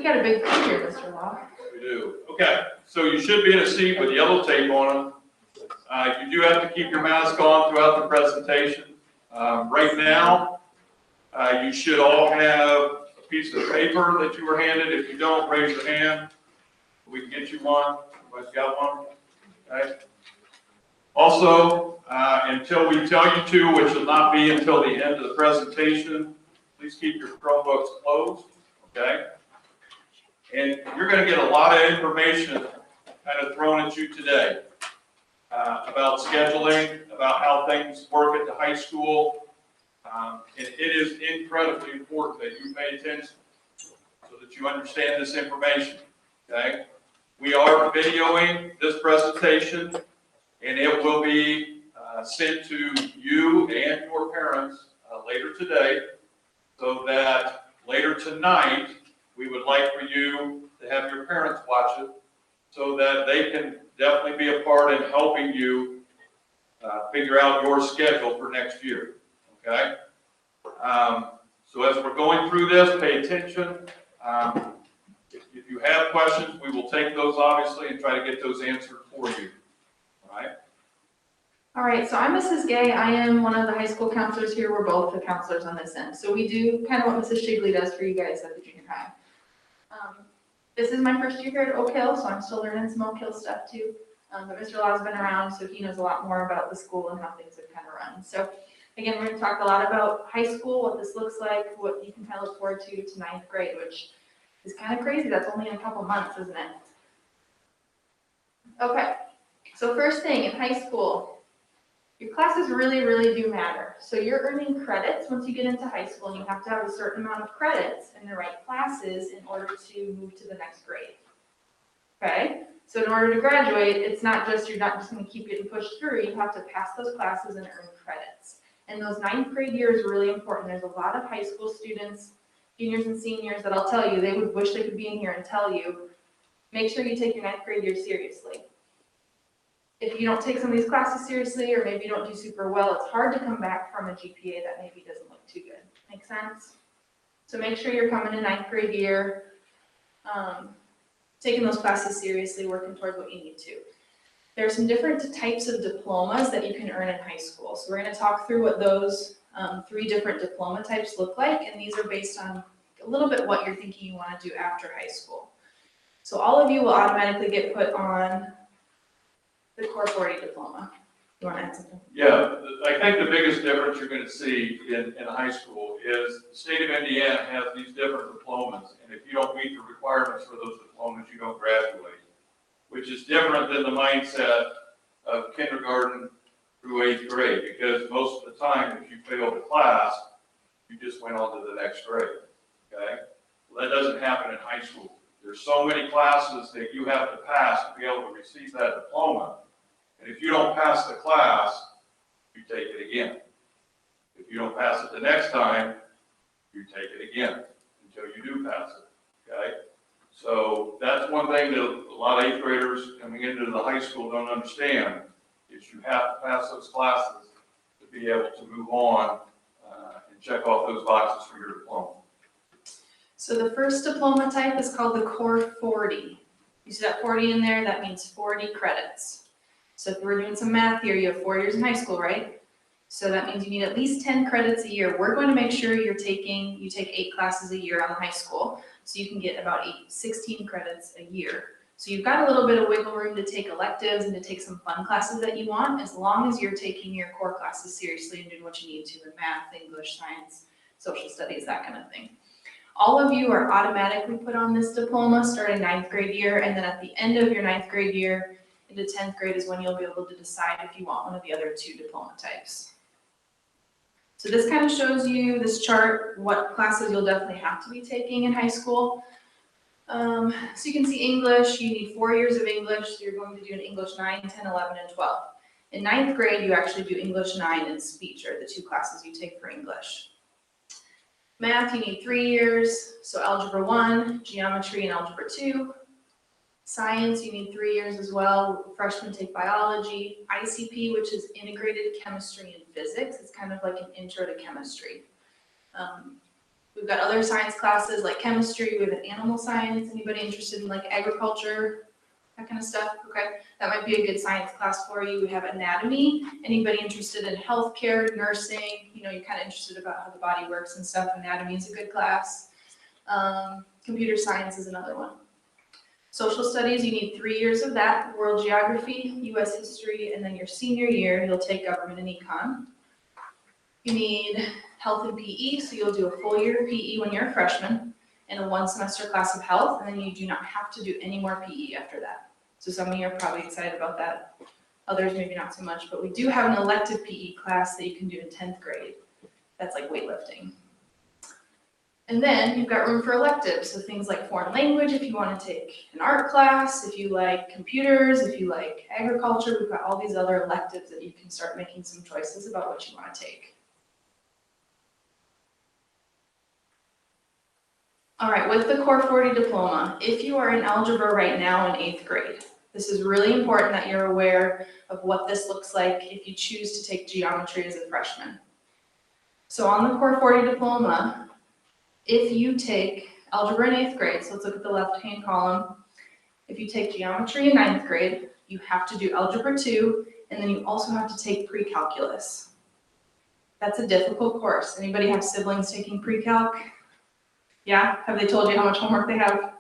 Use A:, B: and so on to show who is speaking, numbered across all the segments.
A: We got a big crew here, Mr. Law.
B: We do. Okay, so you should be in a seat with yellow tape on them. You do have to keep your mask on throughout the presentation. Right now, you should all have a piece of paper that you were handed. If you don't, raise your hand. We can get you one. Everybody's got one? Okay. Also, until we tell you to, which will not be until the end of the presentation, please keep your Chromebooks closed, okay? And you're going to get a lot of information kind of thrown at you today about scheduling, about how things work at the high school. And it is incredibly important that you pay attention so that you understand this information, okay? We are videoing this presentation, and it will be sent to you and your parents later today, so that later tonight, we would like for you to have your parents watch it so that they can definitely be a part in helping you figure out your schedule for next year, okay? So as we're going through this, pay attention. If you have questions, we will take those obviously and try to get those answered for you, all right?
A: All right, so I'm Mrs. Gay. I am one of the high school counselors here. We're both the counselors on this end. So we do kind of what Mrs. Shigley does for you guys at the junior high. This is my first year here at Oak Hill, so I'm still learning some Oak Hill stuff too. But Mr. Law's been around, so he knows a lot more about the school and how things have kind of run. So again, we're going to talk a lot about high school, what this looks like, what you can kind of look forward to ninth grade, which is kind of crazy. That's only in a couple months, isn't it? Okay, so first thing in high school, your classes really, really do matter. So you're earning credits once you get into high school, and you have to have a certain amount of credits in the right classes in order to move to the next grade. Okay, so in order to graduate, it's not just, you're not just going to keep getting pushed through. You have to pass those classes and earn credits. And those ninth grade years are really important. There's a lot of high school students, juniors and seniors, that I'll tell you, they would wish they could be in here and tell you, make sure you take your ninth grade year seriously. If you don't take some of these classes seriously, or maybe you don't do super well, it's hard to come back from a GPA that maybe doesn't look too good. Make sense? So make sure you're coming in ninth grade year, taking those classes seriously, working towards what you need to. There are some different types of diplomas that you can earn in high school. So we're going to talk through what those 3 different diploma types look like, and these are based on a little bit what you're thinking you want to do after high school. So all of you will automatically get put on the Core 40 diploma. You want to add something?
B: Yeah, I think the biggest difference you're going to see in high school is the state of Indiana has these different diplomas, and if you don't meet the requirements for those diplomas, you don't graduate, which is different than the mindset of kindergarten through 8th grade, because most of the time, if you failed a class, you just went on to the next grade, okay? Well, that doesn't happen in high school. There's so many classes that you have to pass to be able to receive that diploma. And if you don't pass the class, you take it again. If you don't pass it the next time, you take it again until you do pass it, okay? So that's one thing that a lot of 8th graders coming into the high school don't understand, is you have to pass those classes to be able to move on and check off those boxes for your diploma.
A: So the first diploma type is called the Core 40. You see that 40 in there? That means 40 credits. So if we're doing some math here, you have 4 years in high school, right? So that means you need at least 10 credits a year. We're going to make sure you take 8 classes a year on the high school, so you can get about 16 credits a year. So you've got a little bit of wiggle room to take electives and to take some fun classes that you want, as long as you're taking your core classes seriously and doing what you need to in math, English, science, social studies, that kind of thing. All of you are automatically put on this diploma starting 9th grade year, and then at the end of your 9th grade year into 10th grade is when you'll be able to decide if you want one of the other 2 diploma types. So this kind of shows you, this chart, what classes you'll definitely have to be taking in high school. So you can see English, you need 4 years of English, so you're going to do an English 9, 10, 11, and 12. In 9th grade, you actually do English 9 and speech are the 2 classes you take for English. Math, you need 3 years, so Algebra 1, Geometry, and Algebra 2. Science, you need 3 years as well. Freshmen take biology. ICP, which is integrated chemistry and physics. It's kind of like an intro to chemistry. We've got other science classes like chemistry, we have an animal science, anybody interested in like agriculture, that kind of stuff, okay? That might be a good science class for you. We have anatomy, anybody interested in healthcare, nursing, you know, you're kind of interested about how the body works and stuff, anatomy is a good class. Computer science is another one. Social studies, you need 3 years of that, world geography, US history, and then your senior year, you'll take government and econ. You need health and PE, so you'll do a full year of PE when you're a freshman, and a 1 semester class of health, and then you do not have to do any more PE after that. So some of you are probably excited about that, others maybe not so much, but we do have an elective PE class that you can do in 10th grade. That's like weightlifting. And then you've got room for electives, so things like foreign language if you want to take an art class, if you like computers, if you like agriculture, we've got all these other electives that you can start making some choices about what you want to take. All right, with the Core 40 diploma, if you are in algebra right now in 8th grade, this is really important that you're aware of what this looks like if you choose to take geometry as a freshman. So on the Core 40 diploma, if you take algebra in 8th grade, so let's look at the left-hand column. If you take geometry in 9th grade, you have to do algebra 2, and then you also have to take pre-calculus. That's a difficult course. Anybody have siblings taking pre-calc? Yeah? Have they told you how much homework they have?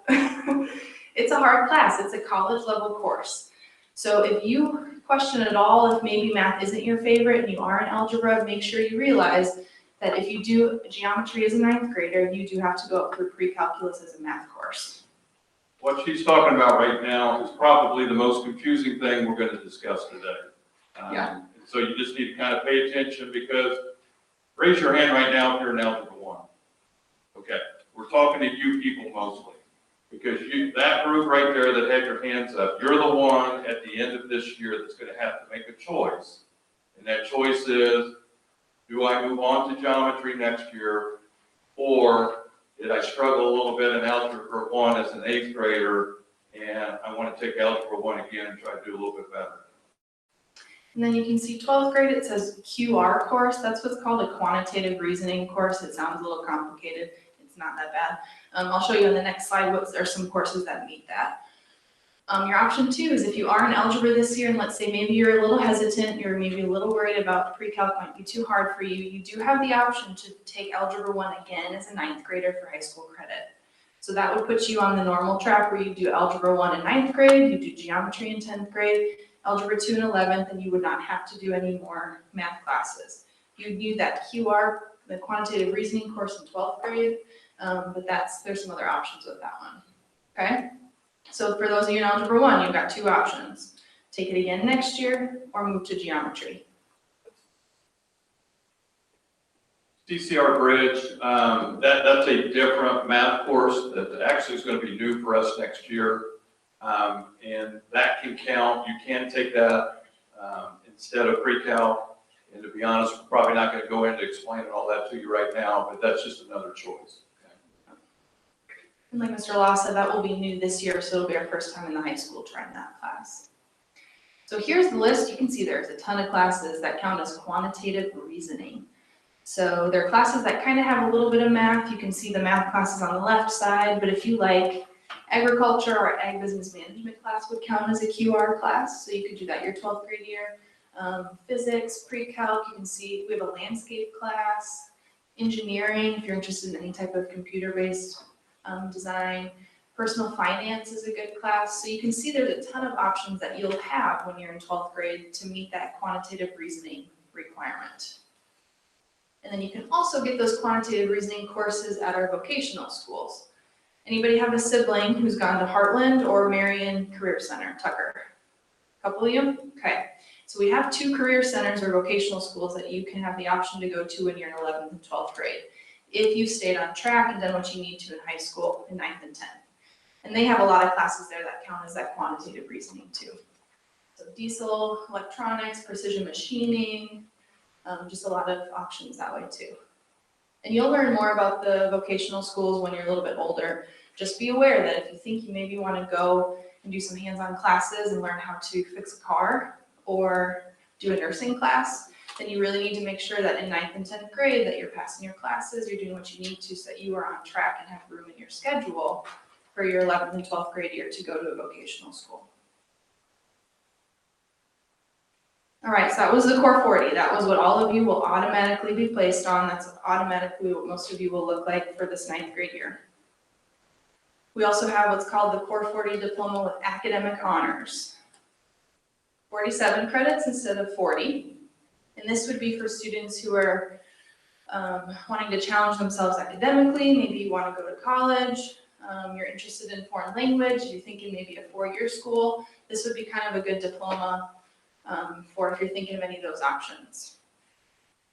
A: It's a hard class. It's a college level course. So if you question at all if maybe math isn't your favorite and you are in algebra, make sure you realize that if you do geometry as a 9th grader, you do have to go up through pre-calculus as a math course.
B: What she's talking about right now is probably the most confusing thing we're going to discuss today.
A: Yeah.
B: So you just need to kind of pay attention, because raise your hand right now if you're in Algebra 1. Okay, we're talking to you people mostly, because that group right there that had your hands up, you're the one at the end of this year that's going to have to make a choice. And that choice is, do I move on to geometry next year, or did I struggle a little bit in Algebra 1 as an 8th grader, and I want to take Algebra 1 again and try to do a little bit better?
A: And then you can see 12th grade, it says QR course. That's what's called a quantitative reasoning course. It sounds a little complicated. It's not that bad. I'll show you on the next slide what are some courses that meet that. Your option 2 is if you are in algebra this year, and let's say maybe you're a little hesitant, you're maybe a little worried about pre-calc might be too hard for you, you do have the option to take Algebra 1 again as a 9th grader for high school credit. So that would put you on the normal track where you do Algebra 1 in 9th grade, you do geometry in 10th grade, Algebra 2 in 11th, and you would not have to do any more math classes. You'd need that QR, the quantitative reasoning course in 12th grade, but there's some other options with that one, okay? So for those of you in Algebra 1, you've got 2 options. Take it again next year or move to geometry.
B: CCR Bridge, that's a different math course that actually is going to be new for us next year. And that can count, you can take that instead of pre-calc. And to be honest, we're probably not going to go into explaining all that to you right now, but that's just another choice.
A: And like Mr. Law said, that will be new this year, so it'll be our first time in the high school trying that class. So here's the list. You can see there's a ton of classes that count as quantitative reasoning. So there are classes that kind of have a little bit of math. You can see the math classes on the left side, but if you like agriculture or ag business management class would count as a QR class, so you could do that your 12th grade year. Physics, pre-calc, you can see we have a landscape class, engineering, if you're interested in any type of computer-based design, personal finance is a good class. So you can see there's a ton of options that you'll have when you're in 12th grade to meet that quantitative reasoning requirement. And then you can also get those quantitative reasoning courses at our vocational schools. Anybody have a sibling who's gone to Heartland or Marion Career Center, Tucker? A couple of you? Okay. So we have 2 career centers or vocational schools that you can have the option to go to when you're in 11th and 12th grade, if you stayed on track and done what you need to in high school in 9th and 10th. And they have a lot of classes there that count as that quantitative reasoning too. So diesel, electronics, precision machining, just a lot of options that way too. And you'll learn more about the vocational schools when you're a little bit older. Just be aware that if you think you maybe want to go and do some hands-on classes and learn how to fix a car or do a nursing class, then you really need to make sure that in 9th and 10th grade that you're passing your classes, you're doing what you need to so that you are on track and have room in your schedule for your 11th and 12th grade year to go to a vocational school. All right, so that was the core 40. That was what all of you will automatically be placed on. That's automatically what most of you will look like for this 9th grade year. We also have what's called the core 40 diploma with academic honors. 47 credits instead of 40. And this would be for students who are wanting to challenge themselves academically. Maybe you want to go to college. You're interested in foreign language. You're thinking maybe a 4-year school. This would be kind of a good diploma for if you're thinking of any of those options.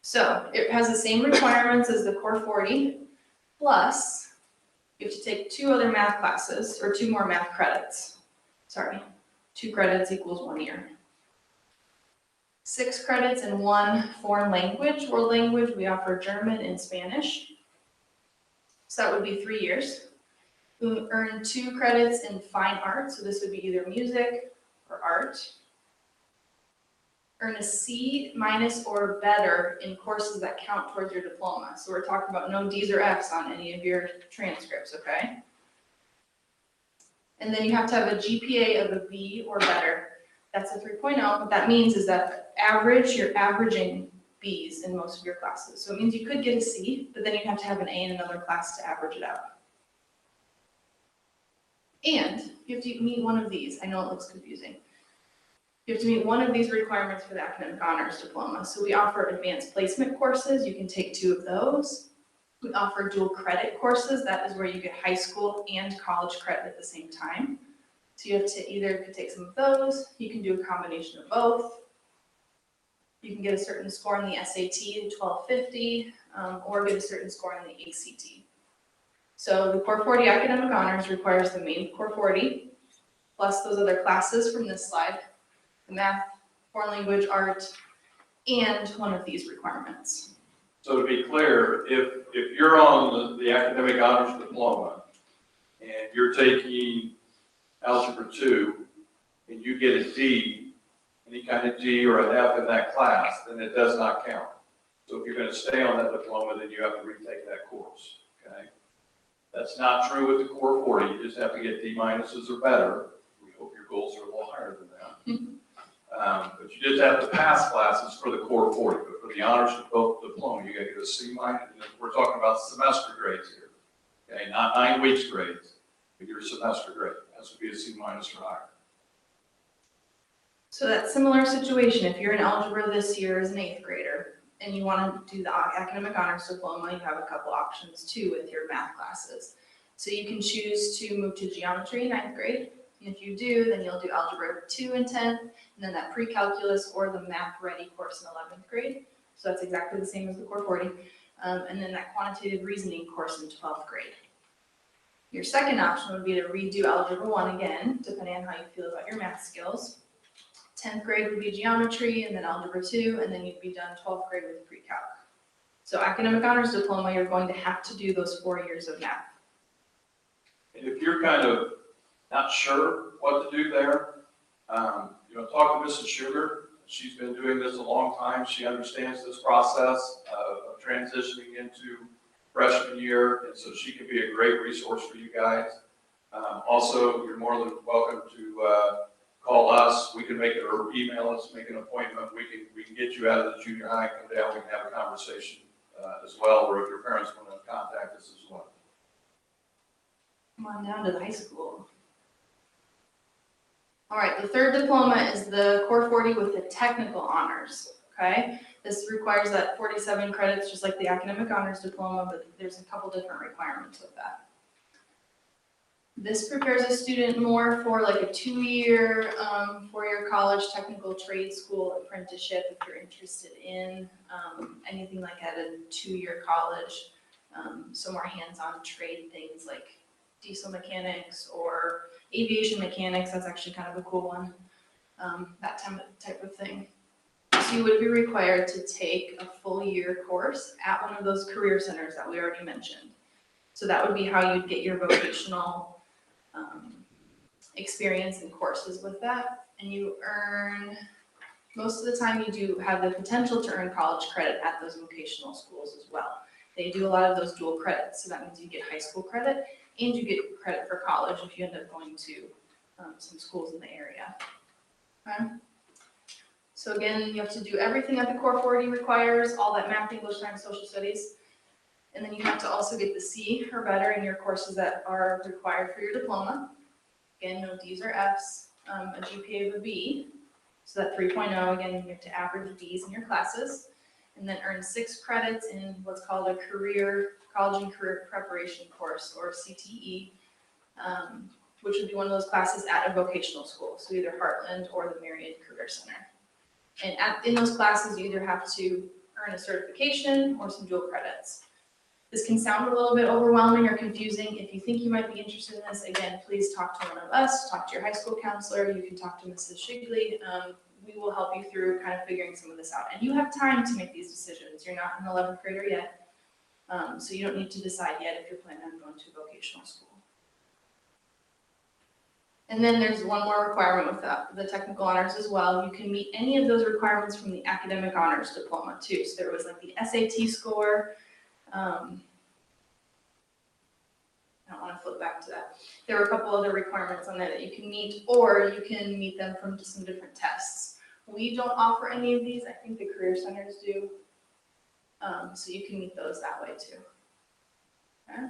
A: So it has the same requirements as the core 40, plus you have to take 2 other math classes, or 2 more math credits. Sorry, 2 credits equals 1 year. 6 credits in 1 foreign language. World language, we offer German and Spanish. So that would be 3 years. We earn 2 credits in fine art, so this would be either music or art. Earn a C- or better in courses that count towards your diploma. So we're talking about no D's or F's on any of your transcripts, okay? And then you have to have a GPA of a B or better. That's a 3.0. What that means is that average, you're averaging B's in most of your classes. So it means you could get a C, but then you'd have to have an A in another class to average it out. And you have to meet one of these. I know it looks confusing. You have to meet one of these requirements for the academic honors diploma. So we offer advanced placement courses. You can take 2 of those. We offer dual credit courses. That is where you get high school and college credit at the same time. So you have to either could take some of those. You can do a combination of both. You can get a certain score on the SAT, 1250, or get a certain score on the ACT. So the core 40 academic honors requires the main core 40, plus those other classes from this slide. The math, foreign language, art, and one of these requirements.
B: So to be clear, if you're on the academic honors diploma and you're taking algebra 2 and you get a D, any kind of D or an F in that class, then it does not count. So if you're going to stay on that diploma, then you have to retake that course, okay? That's not true with the core 40. You just have to get D- or better. We hope your goals are a little higher than that. But you just have to pass classes for the core 40. But for the honors diploma, you got to get a C-. And we're talking about semester grades here, okay? Not 9 weeks grades, but your semester grade has to be a C- or higher.
A: So that similar situation, if you're in algebra this year as an 8th grader and you want to do the academic honors diploma, you have a couple options too with your math classes. So you can choose to move to geometry in 9th grade. And if you do, then you'll do algebra 2 in 10th, and then that pre-calculus or the math ready course in 11th grade. So that's exactly the same as the core 40. And then that quantitative reasoning course in 12th grade. Your second option would be to redo algebra 1 again, depending on how you feel about your math skills. 10th grade would be geometry, and then algebra 2, and then you'd be done 12th grade with pre-calc. So academic honors diploma, you're going to have to do those 4 years of math.
B: And if you're kind of not sure what to do there, talk to Mrs. Sugar. She's been doing this a long time. She understands this process of transitioning into freshman year, and so she can be a great resource for you guys. Also, you're more than welcome to call us. We can make it, or email us, make an appointment. We can get you out of the junior high, come down, we can have a conversation as well, or if your parents want to contact us as well.
A: Come on down to the high school. All right, the third diploma is the core 40 with the technical honors, okay? This requires that 47 credits, just like the academic honors diploma, but there's a couple different requirements with that. This prepares a student more for like a 2-year, 4-year college technical trade school apprenticeship if you're interested in anything like at a 2-year college. So more hands-on trade things like diesel mechanics or aviation mechanics. That's actually kind of a cool one, that type of thing. So you would be required to take a full year course at one of those career centers that we already mentioned. So that would be how you'd get your vocational experience and courses with that. And you earn Most of the time you do have the potential to earn college credit at those vocational schools as well. They do a lot of those dual credits, so that means you get high school credit and you get credit for college if you end up going to some schools in the area. Okay? So again, you have to do everything that the Core 40 requires, all that math, English, science, social studies. And then you have to also get the C or better in your courses that are required for your diploma. Again, no D's or F's, a GPA of a B. So that 3.0, again, you have to average D's in your classes. And then earn 6 credits in what's called a college and career preparation course, or CTE, which would be one of those classes at a vocational school, so either Heartland or the Marion Career Center. And in those classes, you either have to earn a certification or some dual credits. This can sound a little bit overwhelming or confusing. If you think you might be interested in this, again, please talk to one of us, talk to your high school counselor, you can talk to Mrs. Shigley. We will help you through kind of figuring some of this out. And you have time to make these decisions. You're not an 11th grader yet, so you don't need to decide yet if you're planning on going to vocational school. And then there's one more requirement with the technical honors as well. You can meet any of those requirements from the academic honors diploma too. So there was like the SAT score. I don't want to flip back to that. There were a couple other requirements on there that you can meet, or you can meet them from just some different tests. We don't offer any of these. I think the career centers do. So you can meet those that way too. Okay.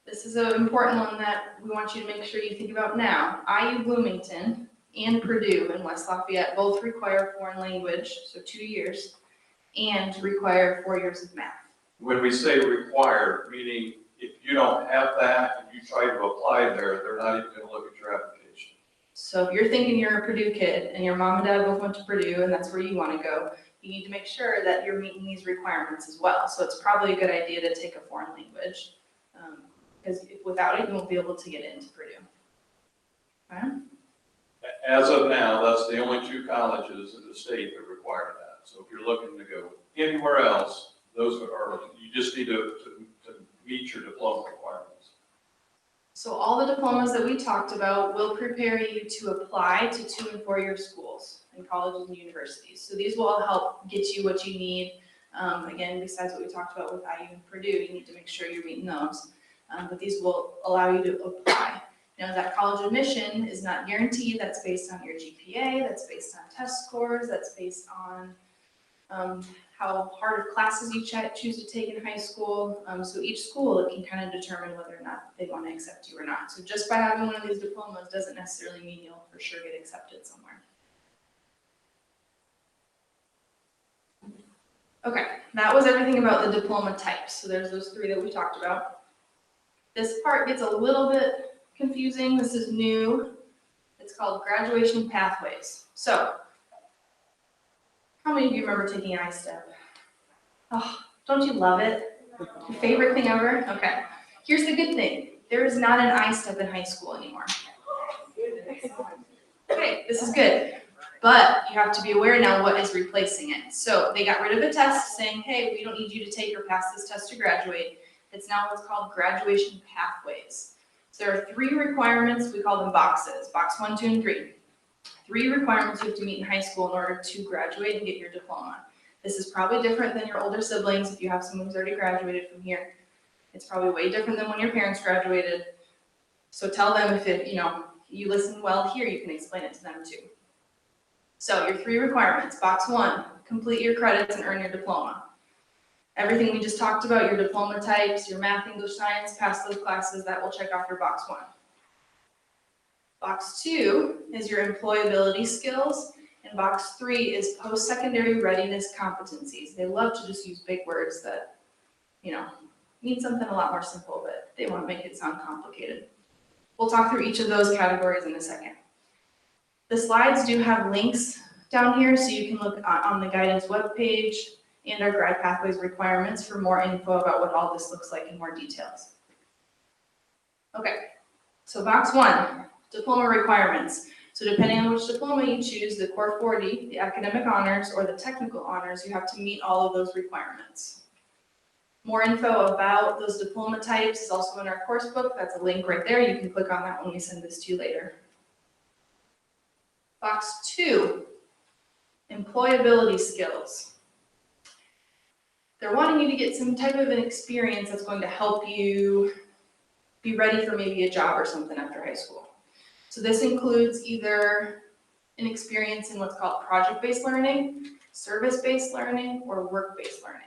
A: This is an important one that we want you to make sure you think about now. IU Bloomington and Purdue in West Lafayette both require foreign language, so 2 years, and require 4 years of math.
B: When we say required, meaning if you don't have that and you try to apply there, they're not even gonna look at your application.
A: So if you're thinking you're a Purdue kid and your mom and dad both went to Purdue and that's where you want to go, you need to make sure that you're meeting these requirements as well. So it's probably a good idea to take a foreign language, because without it, you won't be able to get into Purdue. Okay?
B: As of now, that's the only 2 colleges in the state that require that. So if you're looking to go anywhere else, those are, you just need to meet your diploma requirements.
A: So all the diplomas that we talked about will prepare you to apply to 2- and 4-year schools and colleges and universities. So these will all help get you what you need. Again, besides what we talked about with IU and Purdue, you need to make sure you're meeting those. But these will allow you to apply. Now, that college admission is not guaranteed. That's based on your GPA, that's based on test scores, that's based on how hard of classes you choose to take in high school. So each school, it can kind of determine whether or not they want to accept you or not. So just by having one of these diplomas doesn't necessarily mean you'll for sure get accepted somewhere. Okay, that was everything about the diploma types. So there's those 3 that we talked about. This part gets a little bit confusing. This is new. It's called graduation pathways. So, how many of you remember taking I-STEP? Oh, don't you love it? Your favorite thing ever? Okay. Here's the good thing. There is not an I-STEP in high school anymore. Okay, this is good. But you have to be aware now what is replacing it. So they got rid of a test saying, hey, we don't need you to take or pass this test to graduate. It's now what's called graduation pathways. So there are 3 requirements, we call them boxes, box 1, 2, and 3. 3 requirements you have to meet in high school in order to graduate and get your diploma. This is probably different than your older siblings. If you have someone who's already graduated from here, it's probably way different than when your parents graduated. So tell them if you listen well here, you can explain it to them too. So your 3 requirements, box 1, complete your credits and earn your diploma. Everything we just talked about, your diploma types, your math, English, science, pass those classes, that will check off your box 1. Box 2 is your employability skills, and box 3 is post-secondary readiness competencies. They love to just use big words that, mean something a lot more simple, but they want to make it sound complicated. We'll talk through each of those categories in a second. The slides do have links down here, so you can look on the guidance webpage and our grad pathways requirements for more info about what all this looks like in more details. Okay, so box 1, diploma requirements. So depending on which diploma you choose, the Core 40, the academic honors, or the technical honors, you have to meet all of those requirements. More info about those diploma types is also in our course book. That's a link right there. You can click on that when we send this to you later. Box 2, employability skills. They're wanting you to get some type of an experience that's going to help you be ready for maybe a job or something after high school. So this includes either an experience in what's called project-based learning, service-based learning, or work-based learning.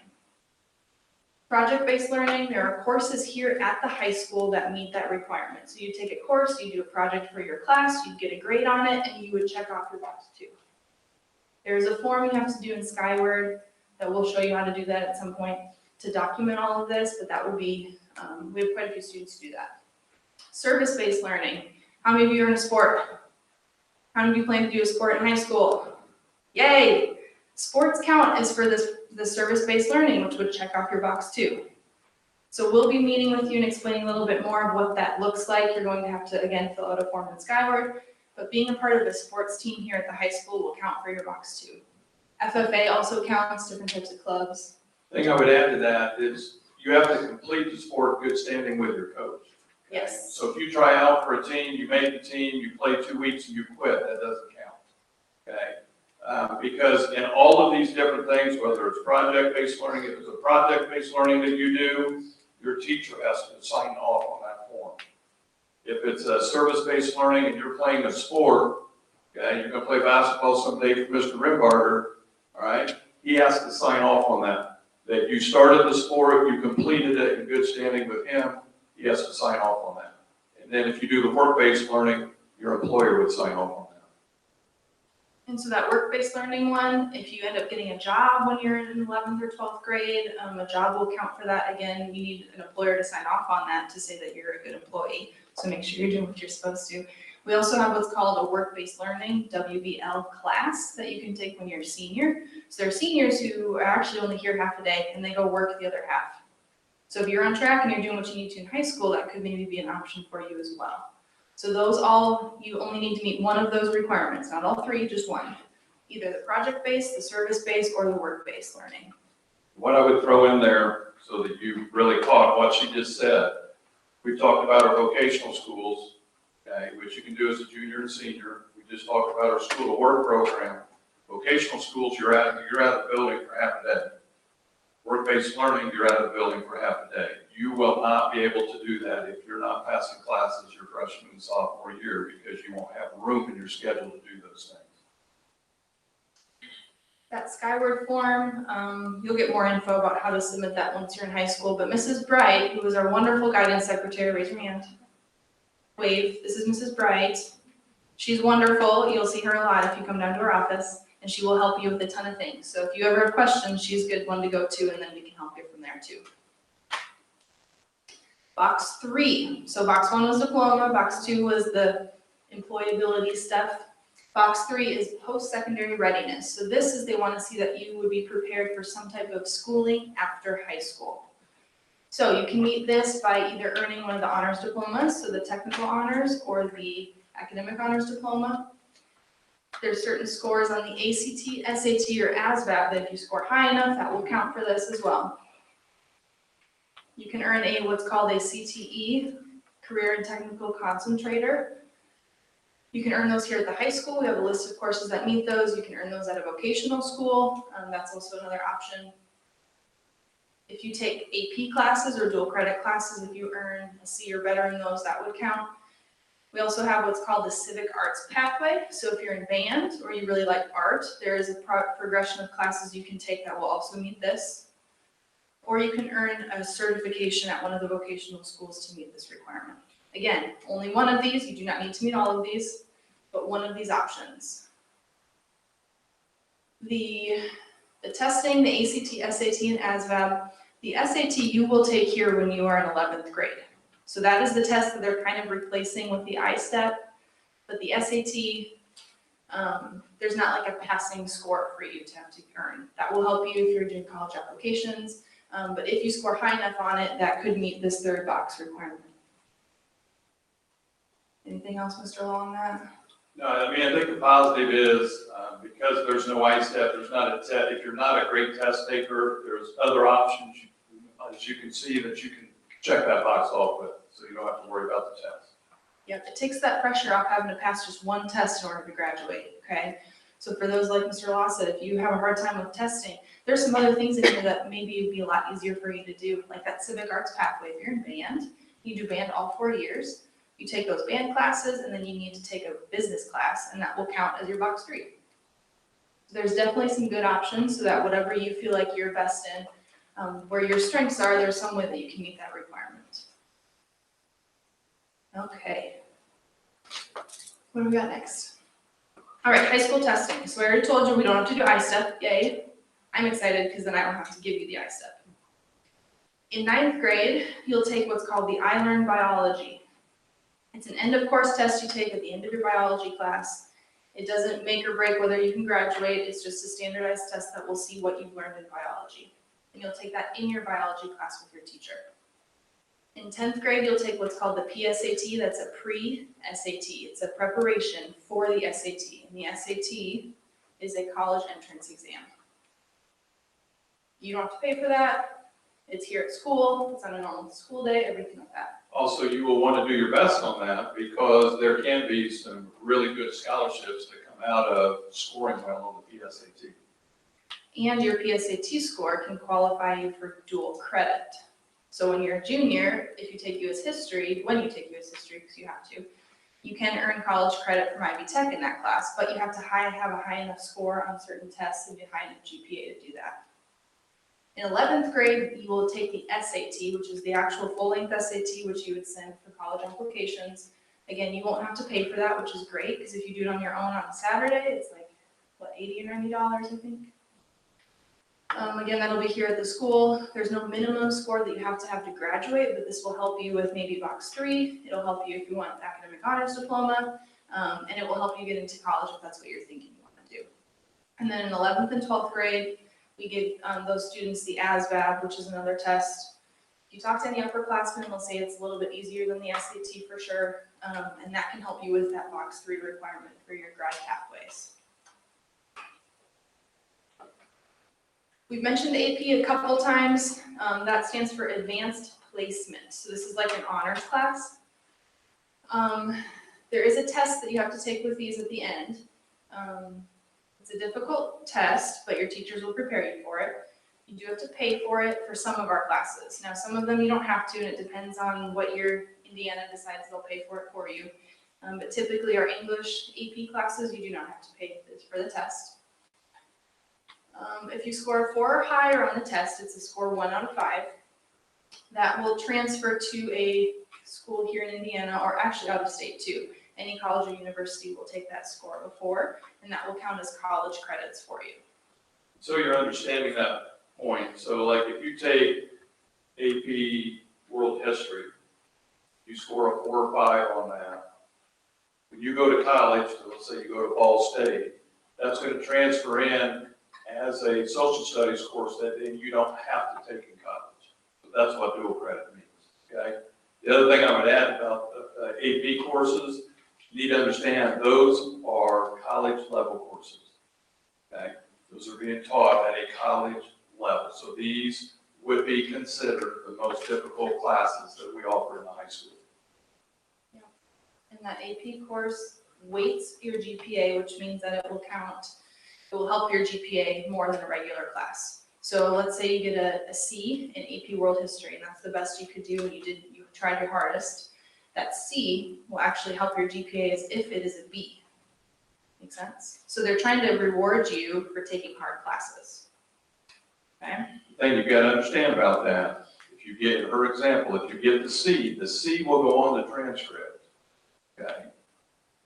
A: Project-based learning, there are courses here at the high school that meet that requirement. So you take a course, you do a project for your class, you get a grade on it, and you would check off your box 2. There's a form you have to do in Skyward that we'll show you how to do that at some point to document all of this, but that would be, we have quite a few students do that. Service-based learning. How many of you are in a sport? How many of you plan to do a sport in high school? Yay! Sports count is for the service-based learning, which would check off your box 2. So we'll be meeting with you and explaining a little bit more of what that looks like. You're going to have to, again, fill out a form in Skyward, but being a part of a sports team here at the high school will count for your box 2. FFA also counts, different types of clubs.
B: The thing I would add to that is you have to complete the sport good standing with your coach.
A: Yes.
B: So if you try out for a team, you make the team, you play 2 weeks and you quit, that doesn't count. Okay? Because in all of these different things, whether it's project-based learning, if it's a project-based learning that you do, your teacher has to sign off on that form. If it's a service-based learning and you're playing a sport, okay, you're going to play basketball someday for Mr. Rimbarger, all right, he has to sign off on that you started the sport, you completed it in good standing with him, he has to sign off on that. And then if you do the work-based learning, your employer would sign off on that.
A: And so that work-based learning one, if you end up getting a job when you're in 11th or 12th grade, a job will count for that. Again, you need an employer to sign off on that to say that you're a good employee. So make sure you're doing what you're supposed to. We also have what's called a work-based learning, WBL class, that you can take when you're a senior. So there are seniors who are actually only here half a day and they go work the other half. So if you're on track and you're doing what you need to in high school, that could maybe be an option for you as well. So those all, you only need to meet one of those requirements, not all 3, just one. Either the project-based, the service-based, or the work-based learning.
B: What I would throw in there so that you really caught what she just said, we've talked about our vocational schools, okay, which you can do as a junior and senior. We just talked about our school of work program. Vocational schools, you're out of the building for half a day. Work-based learning, you're out of the building for half a day. You will not be able to do that if you're not passing classes your freshman and sophomore year because you won't have room in your schedule to do those things.
A: That Skyward form, you'll get more info about how to submit that once you're in high school, but Mrs. Bright, who is our wonderful guidance secretary, raise your hand. Wave, this is Mrs. Bright. She's wonderful. You'll see her a lot if you come down to her office, and she will help you with a ton of things. So if you ever have questions, she's a good one to go to, and then we can help you from there too. Box 3. So box 1 was diploma, box 2 was the employability stuff. Box 3 is post-secondary readiness. So this is they want to see that you would be prepared for some type of schooling after high school. So you can meet this by either earning one of the honors diplomas, so the technical honors or the academic honors diploma. There's certain scores on the ACT, SAT, or Asvab that if you score high enough, that will count for this as well. You can earn what's called a CTE, Career and Technical Concentrator. You can earn those here at the high school. We have a list of courses that meet those. You can earn those at a vocational school. That's also another option. If you take AP classes or dual credit classes, if you earn a C or better in those, that would count. We also have what's called the Civic Arts Pathway. So if you're in band or you really like art, there is a progression of classes you can take that will also meet this. Or you can earn a certification at one of the vocational schools to meet this requirement. Again, only one of these. You do not need to meet all of these, but one of these options. The testing, the ACT, SAT, and ASVAB, the SAT you will take here when you are in 11th grade. So that is the test that they're kind of replacing with the I-STEP, but the SAT, there's not like a passing score for you to have to earn. That will help you if you're doing college applications, but if you score high enough on it, that could meet this 3rd box requirement. Anything else, Mr. Law, on that?
B: No, I mean, I think the positive is because there's no I-STEP, there's not a test. If you're not a great test taker, there's other options, as you can see, that you can check that box off with, so you don't have to worry about the test.
A: Yep, it takes that pressure off having to pass just one test in order to graduate, okay? So for those like Mr. Law said, if you have a hard time with testing, there's some other things in here that maybe would be a lot easier for you to do, like that civic arts pathway. If you're in band, you do band all 4 years. You take those band classes, and then you need to take a business class, and that will count as your box 3. So there's definitely some good options so that whatever you feel like you're best in, where your strengths are, there's some way that you can meet that requirement. Okay. What do we got next? All right, high school testing. So I already told you we don't have to do I-STEP, yay. I'm excited because then I don't have to give you the I-STEP. In 9th grade, you'll take what's called the I Learned Biology. It's an end of course test you take at the end of your biology class. It doesn't make or break whether you can graduate, it's just a standardized test that will see what you've learned in biology. And you'll take that in your biology class with your teacher. In 10th grade, you'll take what's called the PSAT, that's a pre-SAT. It's a preparation for the SAT. And the SAT is a college entrance exam. You don't have to pay for that. It's here at school, it's on a normal school day, everything like that.
B: Also, you will want to do your best on that because there can be some really good scholarships that come out of scoring well on the PSAT.
A: And your PSAT score can qualify you for dual credit. So when you're a junior, if you take US history, when you take US history, because you have to, you can earn college credit from Ivy Tech in that class, but you have to have a high enough score on certain tests and a high enough GPA to do that. In 11th grade, you will take the SAT, which is the actual full-length SAT, which you would send for college applications. Again, you won't have to pay for that, which is great, because if you do it on your own on a Saturday, it's like, what, $80 or $90, I think? Again, that'll be here at the school. There's no minimum score that you have to graduate, but this will help you with maybe box 3. It'll help you if you want academic honors diploma, and it will help you get into college if that's what you're thinking you want to do. And then in 11th and 12th grade, we give those students the Asvab, which is another test. If you talk to any upperclassmen, they'll say it's a little bit easier than the SAT for sure, and that can help you with that box 3 requirement for your grad pathways. We've mentioned AP a couple times. That stands for Advanced Placement. So this is like an honors class. There is a test that you have to take with these at the end. It's a difficult test, but your teachers will prepare you for it. You do have to pay for it for some of our classes. Now, some of them you don't have to, and it depends on what your Indiana decides they'll pay for it for you. But typically our English AP classes, you do not have to pay for the test. If you score a 4 or higher on the test, it's a score 1 out of 5. That will transfer to a school here in Indiana, or actually out of state too. Any college or university will take that score of a 4, and that will count as college credits for you.
B: So you're understanding that point. So like if you take AP World History, you score a 4 or 5 on that. When you go to college, so let's say you go to Ball State, that's going to transfer in as a social studies course that then you don't have to take in college. So that's what dual credit means, okay? The other thing I would add about the AP courses, you need to understand those are college level courses, okay? Those are being taught at a college level. So these would be considered the most difficult classes that we offer in the high school.
A: Yeah. And that AP course weights your GPA, which means that it will count. It will help your GPA more than a regular class. So let's say you get a C in AP World History, and that's the best you could do, and you tried your hardest. That C will actually help your GPA as if it is a B. Make sense? So they're trying to reward you for taking hard classes. Okay?
B: The thing you've got to understand about that, if you get, for example, if you get the C will go on the transcript, okay?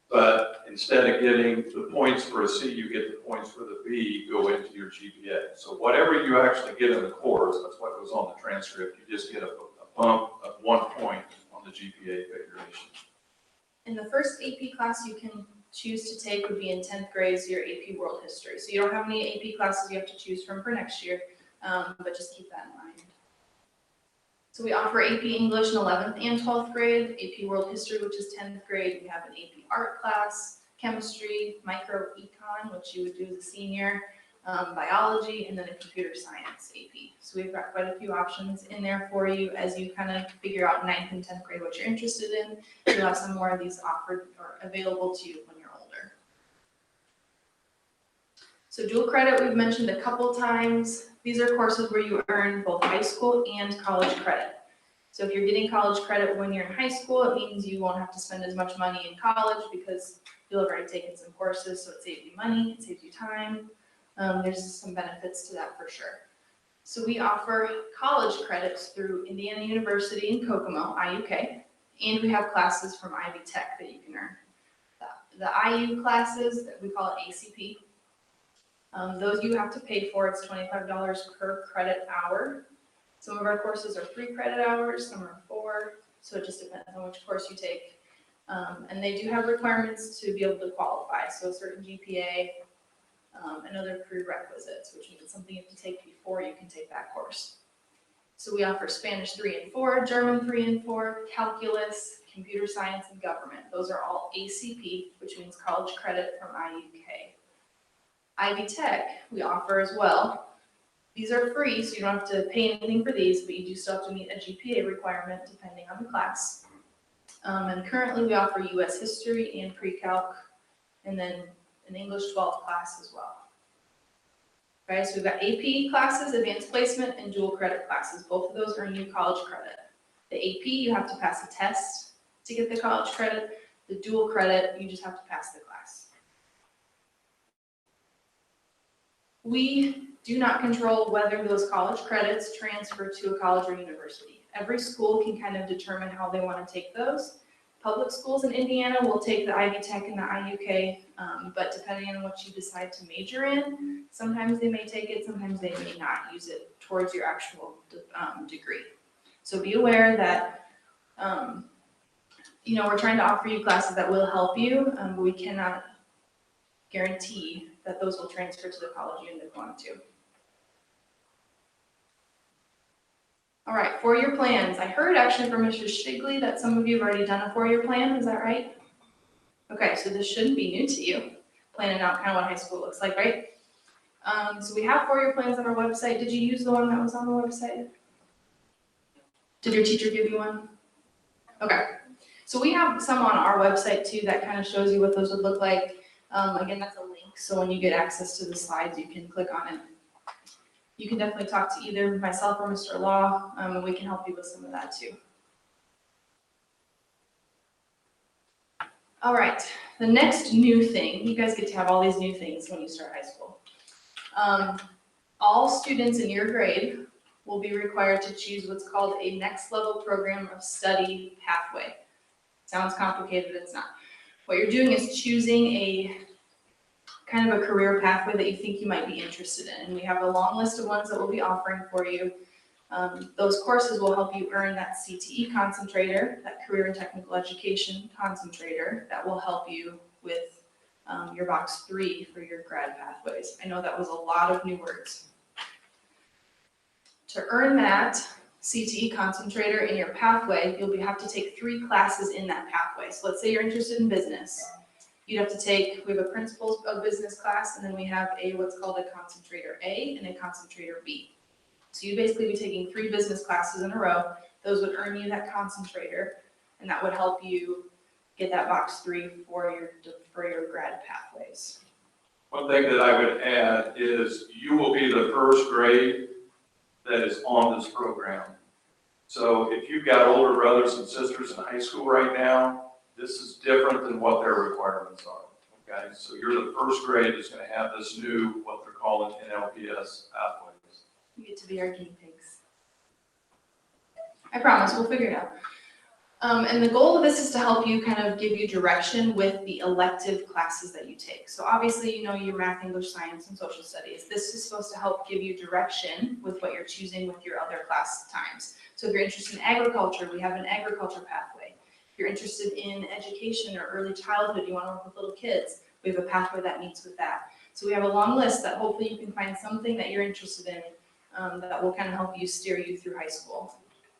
B: But instead of getting the points for a C, you get the points for the B go into your GPA. So whatever you actually get in the course, that's what goes on the transcript. You just get a bump of 1 point on the GPA figuration.
A: And the first AP class you can choose to take would be in 10th grade, is your AP World History. So you don't have any AP classes you have to choose from for next year, but just keep that in mind. So we offer AP English in 11th and 12th grade, AP World History, which is 10th grade. We have an AP Art class, Chemistry, Micro Econ, which you would do as a senior, biology, and then a computer science AP. So we've got quite a few options in there for you as you kind of figure out 9th and 10th grade what you're interested in. You'll have some more of these offered or available to you when you're older. So dual credit, we've mentioned a couple times. These are courses where you earn both high school and college credit. So if you're getting college credit when you're in high school, it means you won't have to spend as much money in college because you'll have already taken some courses, so it saves you money, it saves you time. There's some benefits to that for sure. So we offer college credits through Indiana University in Kokomo, IUK, and we have classes from Ivy Tech that you can earn. The IU classes, we call it ACP, those you have to pay for. It's $25 per credit hour. Some of our courses are 3 credit hours, some are 4, so it just depends on which course you take. And they do have requirements to be able to qualify, so a certain GPA and other prerequisites, which means something you have to take before you can take that course. So we offer Spanish 3 and 4, German 3 and 4, calculus, computer science, and government. Those are all ACP, which means college credit from IUK. Ivy Tech we offer as well. These are free, so you don't have to pay anything for these, but you do still have to meet a GPA requirement depending on the class. And currently we offer US history and pre-calc, and then an English 12 class as well. Okay, so we've got AP classes, advanced placement, and dual credit classes. Both of those earn you college credit. The AP, you have to pass a test to get the college credit. The dual credit, you just have to pass the class. We do not control whether those college credits transfer to a college or university. Every school can kind of determine how they want to take those. Public schools in Indiana will take the Ivy Tech and the IUK, but depending on what you decide to major in, sometimes they may take it, sometimes they may not use it towards your actual degree. So be aware that, we're trying to offer you classes that will help you, but we cannot guarantee that those will transfer to the college you end up going to. All right, 4-year plans. I heard actually from Mr. Shigley that some of you have already done a 4-year plan, is that right? Okay, so this shouldn't be new to you, planning out kind of what high school looks like, right? So we have 4-year plans on our website. Did you use the one that was on the website? Did your teacher give you one? Okay, so we have some on our website too that kind of shows you what those would look like. Again, that's a link, so when you get access to the slides, you can click on it. You can definitely talk to either myself or Mr. Law, and we can help you with some of that too. All right, the next new thing, you guys get to have all these new things when you start high school. All students in your grade will be required to choose what's called a next level program of study pathway. Sounds complicated, it's not. What you're doing is choosing a kind of a career pathway that you think you might be interested in. And we have a long list of ones that we'll be offering for you. Those courses will help you earn that CTE concentrator, that career and technical education concentrator, that will help you with your box 3 for your grad pathways. I know that was a lot of new words. To earn that CTE concentrator in your pathway, you'll have to take 3 classes in that pathway. So let's say you're interested in business. You'd have to take, we have a principles of business class, and then we have what's called a concentrator A and a concentrator B. So you'd basically be taking 3 business classes in a row. Those would earn you that concentrator, and that would help you get that box 3 for your grad pathways.
B: One thing that I would add is you will be the first grade that is on this program. So if you've got older brothers and sisters in high school right now, this is different than what their requirements are, okay? So you're the first grade that's gonna have this new, what they're calling NLPS pathways.
A: You get to be our guinea pigs. I promise, we'll figure it out. And the goal of this is to help you kind of give you direction with the elective classes that you take. So obviously, your math, English, science, and social studies. This is supposed to help give you direction with what you're choosing with your other class times. So if you're interested in agriculture, we have an agriculture pathway. If you're interested in education or early childhood, you want to work with little kids, we have a pathway that meets with that. So we have a long list that hopefully you can find something that you're interested in that will kind of help you steer you through high school.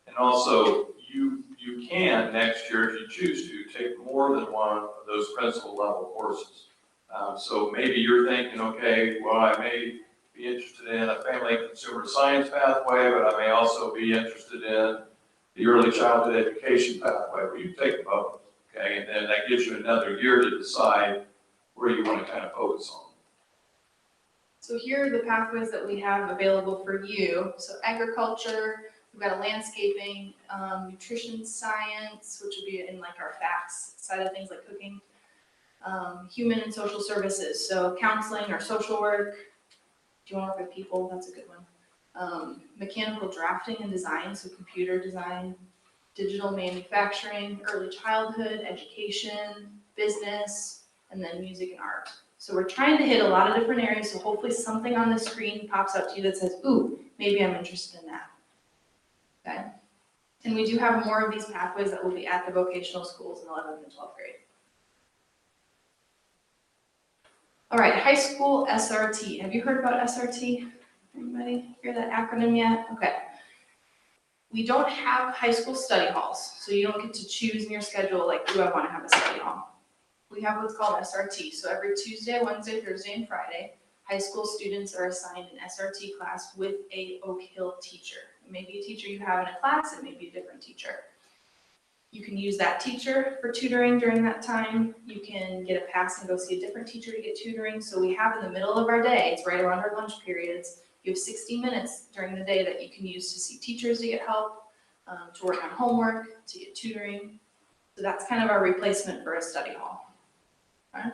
B: And also, you can next year, if you choose to, take more than one of those principal level courses. So maybe you're thinking, okay, well, I may be interested in a family and consumer science pathway, but I may also be interested in the early childhood education pathway where you take both, okay? And then that gives you another year to decide where you want to kind of focus on.
A: So here are the pathways that we have available for you. So agriculture, we've got a landscaping, nutrition science, which would be in like our facts side of things like cooking, human and social services, so counseling or social work. Do you want to work with people? That's a good one. Mechanical drafting and design, so computer design, digital manufacturing, early childhood, education, business, and then music and art. So we're trying to hit a lot of different areas, so hopefully something on the screen pops up to you that says, ooh, maybe I'm interested in that. Okay? And we do have more of these pathways that will be at the vocational schools in 11th and 12th grade. All right, high school SRT. Have you heard about SRT? Anybody hear that acronym yet? Okay. We don't have high school study halls, so you don't get to choose in your schedule, like, do I want to have a study hall? We have what's called SRT. So every Tuesday, Wednesday, Thursday, and Friday, high school students are assigned an SRT class with a Oak Hill teacher. It may be a teacher you have in a class, it may be a different teacher. You can use that teacher for tutoring during that time. You can get a pass and go see a different teacher to get tutoring. So we have in the middle of our day, it's right around our lunch periods, you have 60 minutes during the day that you can use to see teachers to get help, to work on homework, to get tutoring. So that's kind of our replacement for a study hall. Okay.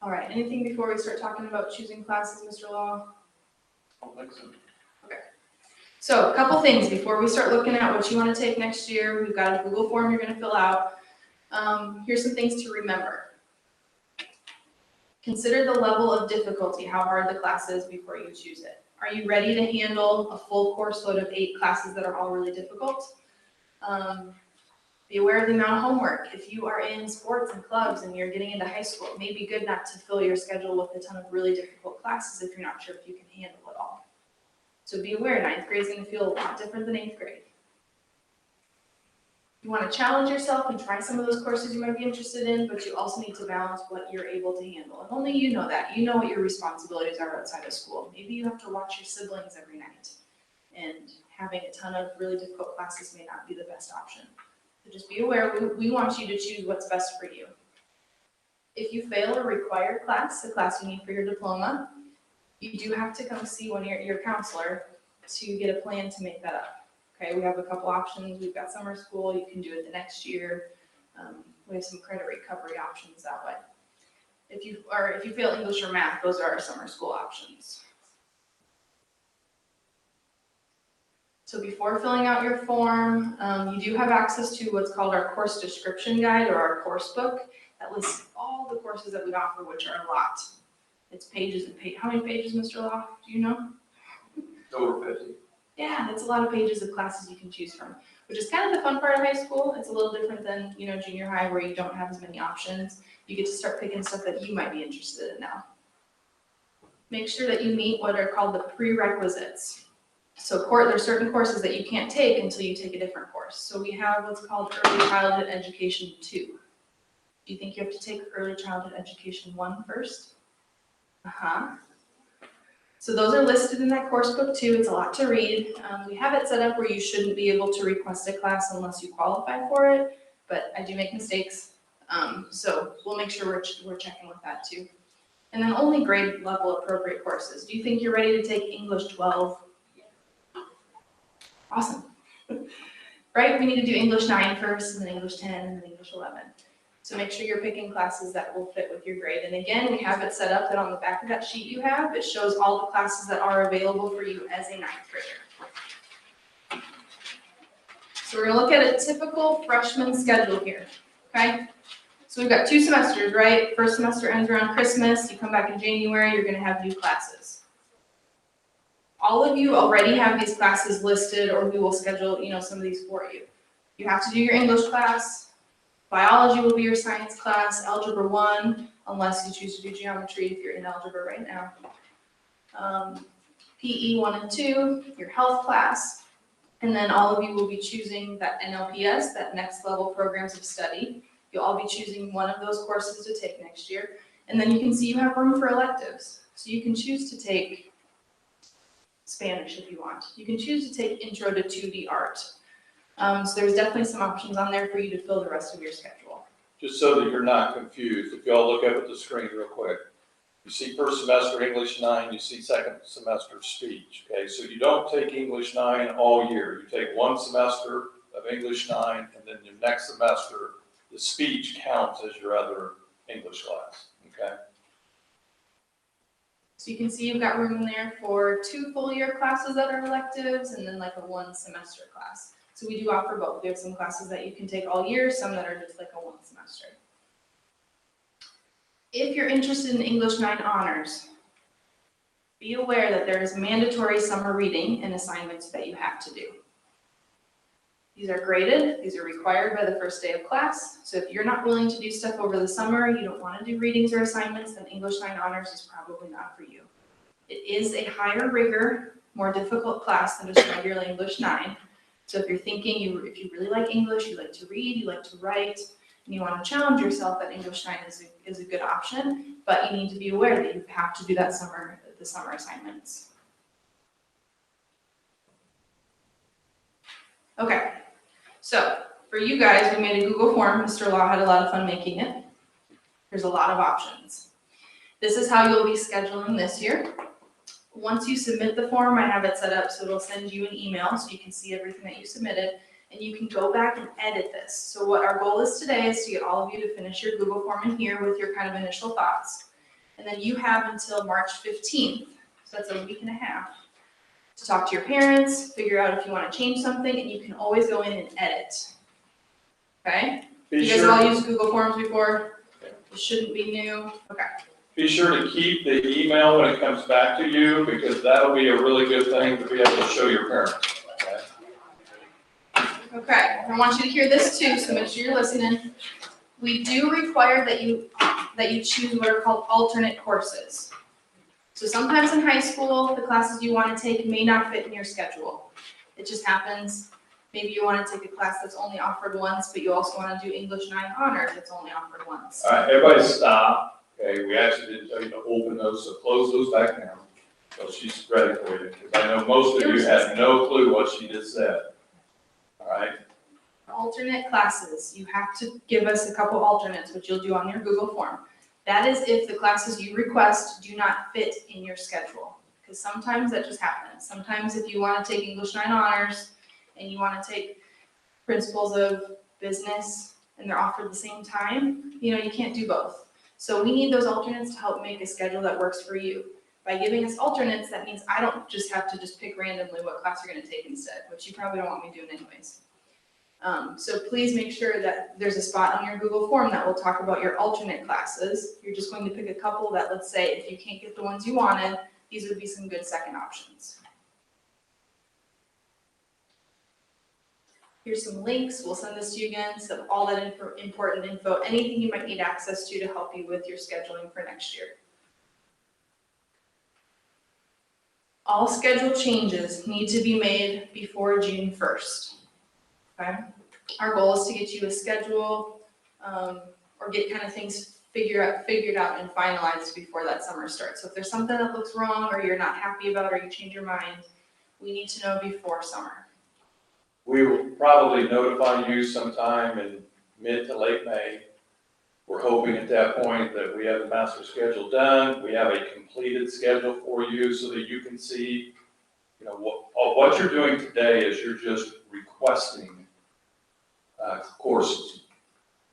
A: All right, anything before we start talking about choosing classes, Mr. Law?
B: I don't think so.
A: So a couple things before we start looking at what you want to take next year. We've got a Google form you're going to fill out. Here's some things to remember. Consider the level of difficulty, how hard the class is before you choose it. Are you ready to handle a full course load of 8 classes that are all really difficult? Be aware of the amount of homework. If you are in sports and clubs and you're getting into high school, it may be good not to fill your schedule with a ton of really difficult classes if you're not sure if you can handle it all. So be aware, 9th grade is going to feel a lot different than 8th grade. You want to challenge yourself and try some of those courses you might be interested in, but you also need to balance what you're able to handle. And only you know that. You know what your responsibilities are outside of school. Maybe you have to watch your siblings every night, and having a ton of really difficult classes may not be the best option. So just be aware, we want you to choose what's best for you. If you fail a required class, the class you need for your diploma, you do have to come see one of your counselor to get a plan to make that up. Okay, we have a couple options. We've got summer school, you can do it the next year. We have some credit recovery options that way. If you fail English or math, those are our summer school options. So before filling out your form, you do have access to what's called our course description guide or our course book that lists all the courses that we offer, which are a lot. It's pages and pages. How many pages, Mr. Law? Do you know?
B: Over 50.
A: Yeah, that's a lot of pages of classes you can choose from, which is kind of the fun part of high school. It's a little different than, junior high where you don't have as many options. You get to start picking stuff that you might be interested in now. Make sure that you meet what are called the prerequisites. So there's certain courses that you can't take until you take a different course. So we have what's called Early Childhood Education 2. Do you think you have to take Early Childhood Education 1 first? So those are listed in that course book too. It's a lot to read. We have it set up where you shouldn't be able to request a class unless you qualify for it, but I do make mistakes. So we'll make sure we're checking with that too. And then only grade level appropriate courses. Do you think you're ready to take English 12? Awesome. Right, we need to do English 9 first, and then English 10, and then English 11. So make sure you're picking classes that will fit with your grade. And again, we have it set up that on the back of that sheet you have, it shows all the classes that are available for you as a 9th grader. So we're gonna look at a typical freshman schedule here, okay? So we've got 2 semesters, right? First semester ends around Christmas, you come back in January, you're gonna have new classes. All of you already have these classes listed, or we will schedule, some of these for you. You have to do your English class. Biology will be your science class. Algebra 1, unless you choose to do geometry if you're in algebra right now. PE 1 and 2, your health class. And then all of you will be choosing that NLPS, that next level programs of study. You'll all be choosing one of those courses to take next year. And then you can see you have room for electives. So you can choose to take Spanish if you want. You can choose to take Intro to 2D Art. So there's definitely some options on there for you to fill the rest of your schedule.
C: Just so that you're not confused, if y'all look up at the screen real quick, you see first semester English 9, you see second semester speech, okay? So you don't take English 9 all year. You take one semester of English 9, and then your next semester, the speech counts as your other English class, okay?
A: So you can see you've got room in there for 2 full year classes that are electives and then like a 1 semester class. So we do offer both. We have some classes that you can take all year, some that are just like a 1 semester. If you're interested in English 9 honors, be aware that there is mandatory summer reading and assignments that you have to do. These are graded, these are required by the first day of class. So if you're not willing to do stuff over the summer, you don't want to do readings or assignments, then English 9 honors is probably not for you. It is a higher rigor, more difficult class than just regular English 9. So if you're thinking, if you really like English, you like to read, you like to write, and you want to challenge yourself, that English 9 is a good option, but you need to be aware that you have to do the summer assignments. Okay, so for you guys, we made a Google form. Mr. Law had a lot of fun making it. There's a lot of options. This is how you'll be scheduling this year. Once you submit the form, I have it set up so it'll send you an email so you can see everything that you submitted, and you can go back and edit this. So what our goal is today is to get all of you to finish your Google form in here with your kind of initial thoughts. And then you have until March 15th, so that's a week and a half, to talk to your parents, figure out if you want to change something, and you can always go in and edit. Okay? You guys have all used Google Forms before? It shouldn't be new. Okay.
C: Be sure to keep the email when it comes back to you, because that'll be a really good thing to be able to show your parents, okay?
A: Okay, I want you to hear this too, so make sure you're listening. We do require that you choose what are called alternate courses. So sometimes in high school, the classes you want to take may not fit in your schedule. It just happens. Maybe you want to take a class that's only offered once, but you also want to do English 9 honors that's only offered once.
C: All right, everybody stop. Okay, we actually didn't tell you to open those, so close those back now. So she's ready for you, because I know most of you had no clue what she just said. All right?
A: Alternate classes, you have to give us a couple alternates, which you'll do on your Google form. That is if the classes you request do not fit in your schedule, because sometimes that just happens. Sometimes if you want to take English 9 honors and you want to take principles of business and they're offered at the same time, you can't do both. So we need those alternates to help make a schedule that works for you. By giving us alternates, that means I don't just have to pick randomly what class you're going to take instead, which you probably don't want me doing anyways. So please make sure that there's a spot on your Google form that will talk about your alternate classes. You're just going to pick a couple that, let's say, if you can't get the ones you wanted, these would be some good second options. Here's some links. We'll send this to you again. So all that important info, anything you might need access to help you with your scheduling for next year. All schedule changes need to be made before June 1st. Okay? Our goal is to get you a schedule or get kind of things figured out and finalized before that summer starts. So if there's something that looks wrong or you're not happy about or you change your mind, we need to know before summer.
C: We will probably notify you sometime in mid to late May. We're hoping at that point that we have the master schedule done. We have a completed schedule for you so that you can see, what you're doing today is you're just requesting courses.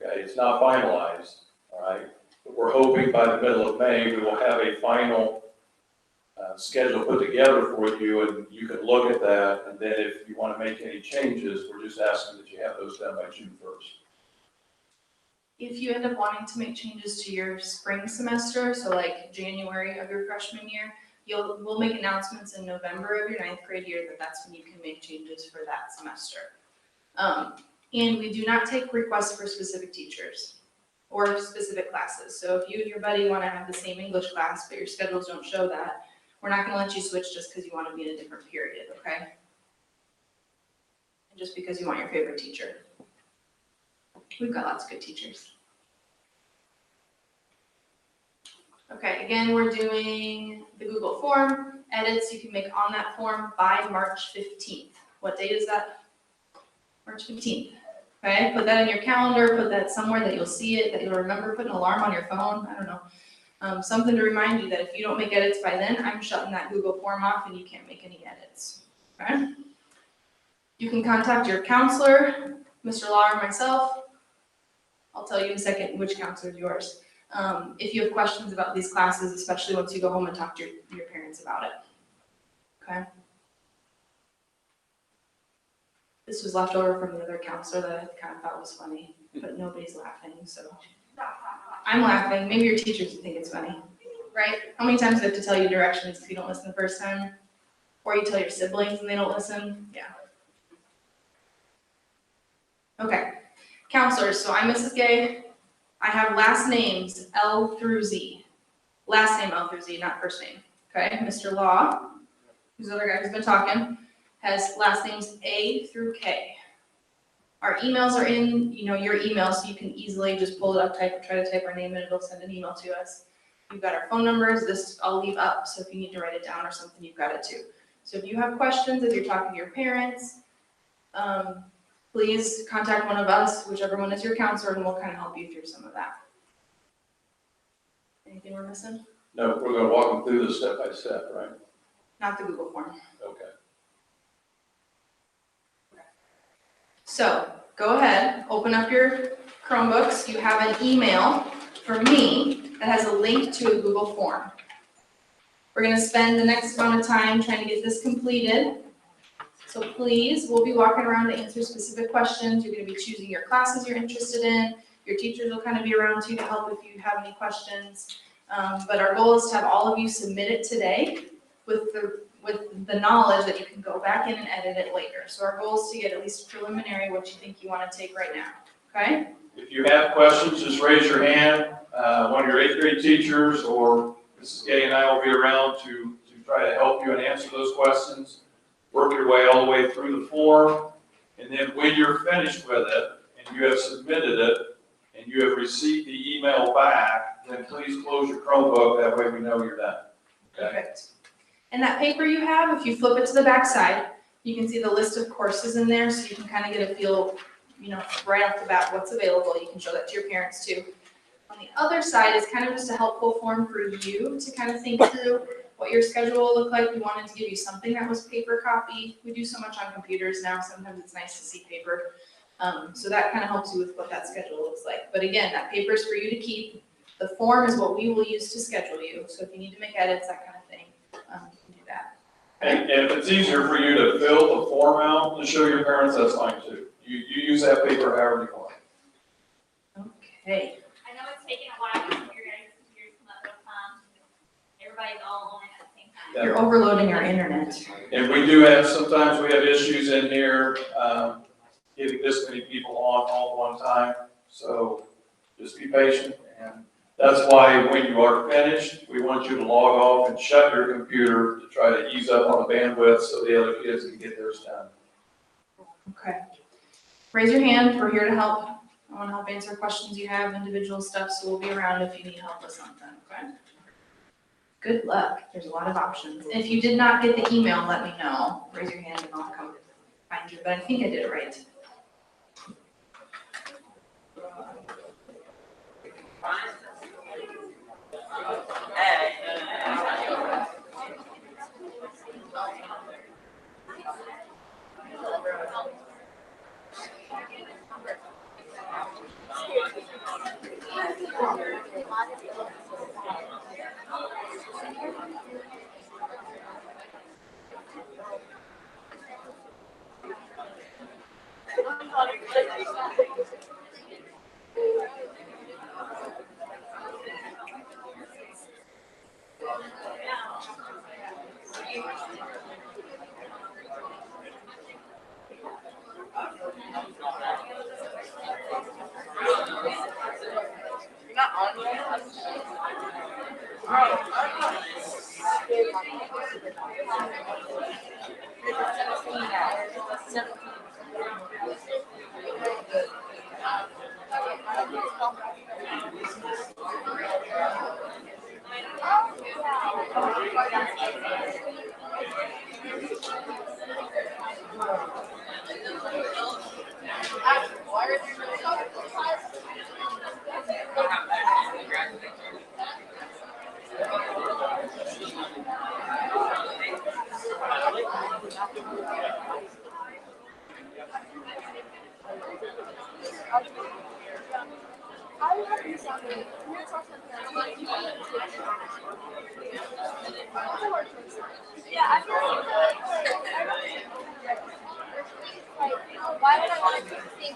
C: Okay, it's not finalized, all right? But we're hoping by the middle of May, we will have a final schedule put together for you, and you can look at that, and then if you want to make any changes, we're just asking that you have those done by June 1st.
A: If you end up wanting to make changes to your spring semester, so like January of your freshman year, we'll make announcements in November of your 9th grade year that's when you can make changes for that semester. And we do not take requests for specific teachers or specific classes. So if you and your buddy want to have the same English class, but your schedules don't show that, we're not going to let you switch just because you want to be in a different period, okay? And just because you want your favorite teacher. We've got lots of good teachers. Okay, again, we're doing the Google form. Edits you can make on that form by March 15th. What date is that? March 15th. Okay, put that in your calendar, put that somewhere that you'll see it, that you'll remember, put an alarm on your phone, I don't know. Something to remind you that if you don't make edits by then, I'm shutting that Google form off and you can't make any edits. Okay? You can contact your counselor, Mr. Law, or myself. I'll tell you in a second which counselor is yours. If you have questions about these classes, especially once you go home and talk to your parents about it. Okay? This was left over from the other counselor that I kind of thought was funny, but nobody's laughing, so. I'm laughing, maybe your teachers think it's funny, right? How many times do I have to tell you directions if you don't listen the first time? Or you tell your siblings and they don't listen? Yeah. Okay, counselors, so I'm Mrs. Gay. I have last names L through Z. Last name L through Z, not first name, okay? Mr. Law, who's the other guy who's been talking, has last names A through K. Our emails are in, your email, so you can easily just pull it up, try to type our name in, it'll send an email to us. You've got our phone numbers, this I'll leave up, so if you need to write it down or something, you've got it too. So if you have questions, if you're talking to your parents, please contact one of us, whichever one is your counselor, and we'll kind of help you through some of that. Anything we're missing?
C: No, we're gonna walk them through this step by step, right?
A: Not the Google form.
C: Okay.
A: So go ahead, open up your Chromebooks. You have an email from me that has a link to a Google form. We're going to spend the next amount of time trying to get this completed. So please, we'll be walking around to answer specific questions. You're going to be choosing your classes you're interested in. Your teachers will kind of be around too to help if you have any questions. But our goal is to have all of you submit it today with the knowledge that you can go back in and edit it later. So our goal is to get at least preliminary what you think you want to take right now, okay?
B: If you have questions, just raise your hand. One of your 8th grade teachers or Mrs. Gay and I will be around to try to help you and answer those questions. Work your way all the way through the form, and then when you're finished with it and you have submitted it and you have received the email back, then please close your Chromebook. That way we know you're done. Okay?
A: Perfect. And that paper you have, if you flip it to the back side, you can see the list of courses in there, so you can kind of get a feel, right off the bat what's available. You can show that to your parents too. On the other side is kind of just a helpful form for you to kind of think through what your schedule will look like. We wanted to give you something that was paper copy. We do so much on computers now, sometimes it's nice to see paper. So that kind of helps you with what that schedule looks like. But again, that paper is for you to keep. The form is what we will use to schedule you. So if you need to make edits, that kind of thing, you can do that.
B: And if it's easier for you to fill the form out to show your parents, that's fine too. You use that paper however you want.
A: Okay.
D: I know it's taking a while for your guys' computers to let them everybody's all on it at the same time.
A: You're overloading our internet.
B: And we do have, sometimes we have issues in here, getting this many people on all at one time. So just be patient. And that's why when you are finished, we want you to log off and shut your computer to try to ease up on the bandwidth so the other kids can get theirs done.
A: Okay. Raise your hand. We're here to help. I want to help answer questions you have, individual stuff, so we'll be around if you need help with something, okay? Good luck. There's a lot of options. And if you did not get the email, let me know. Raise your hand and I'll come find you, but I think I did it right.
E: Why would I want to think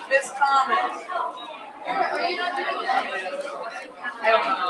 F: Miss Thomas. I don't know.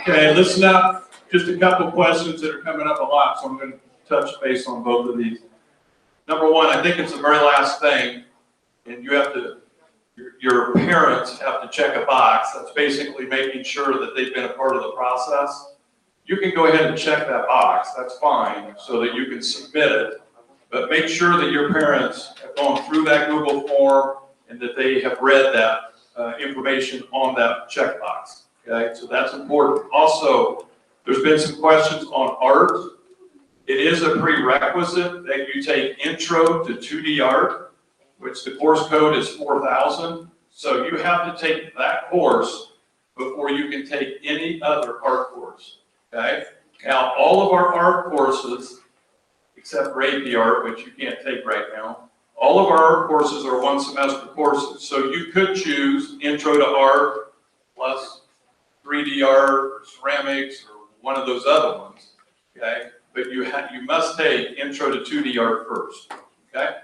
B: Okay, listen up. Just a couple of questions that are coming up a lot, so I'm going to touch base on both of these. Number one, I think it's the very last thing, and you have to, your parents have to check a box. That's basically making sure that they've been a part of the process. You can go ahead and check that box, that's fine, so that you can submit it. But make sure that your parents have gone through that Google form and that they have read that information on that checkbox. Okay, so that's important. Also, there's been some questions on art. It is a prerequisite that you take Intro to 2D Art, which the course code is 4,000. So you have to take that course before you can take any other art course. Okay? Now, all of our art courses, except for AP Art, which you can't take right now, all of our art courses are one semester courses. So you could choose Intro to Art plus 3D art or ceramics or one of those other ones. okay? But you must take Intro to 2D Art first, okay?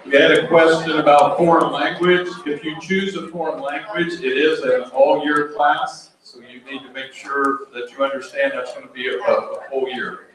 B: We had a question about foreign language. If you choose a foreign language, it is an all-year class, so you need to make sure that you understand that's going to be a whole year.